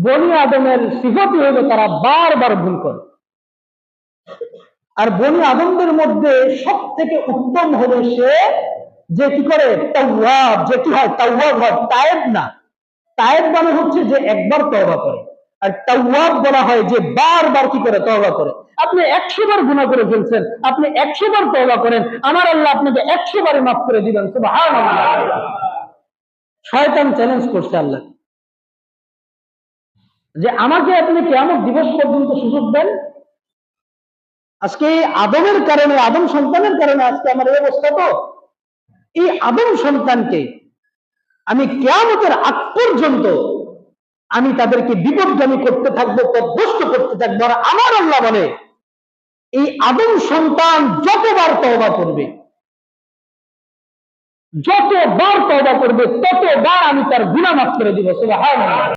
বনি আদমের সিফাতই হলো তারা বারবার ভুল করে। আর বনি আদমদের মধ্যে সব থেকে উত্তম হলো সে যে কি করে তাওয়াব, যে কি হয় তাওয়াব হয়, তায়েব না। তায়েব মানে হচ্ছে যে একবার তওবা করে, আর তাওয়াব বলা হয় যে বারবার কি করে তওবা করে। আপনি 100 বার গুনাহ করে ফেলছেন, আপনি 100 বার তওবা করেন, আমার আল্লাহ আপনাকে 100 বারে মাফ করে দিবেন। সুবহানাল্লাহ। শয়তান চ্যালেঞ্জ করছে আল্লাহ যে আমাকে আপনি কিয়ামত দিবস পর্যন্ত সুযোগ দেন। আজকে আদমের কারণে, আদম সন্তানের কারণে আজকে আমার এই অবস্থা। তো এই আদম সন্তানকে আমি কিয়ামতের আগ পর্যন্ত আমি তাদেরকে বিপদগামী করতে থাকবো, পথভ্রষ্ট করতে থাকবো। আর আমার আল্লাহ বলে এই আদম সন্তান যতবার তওবা করবে, যতবার তওবা করবে, ততবার আমি তার গুনাহ মাফ করে দিব। সুবহানাল্লাহ।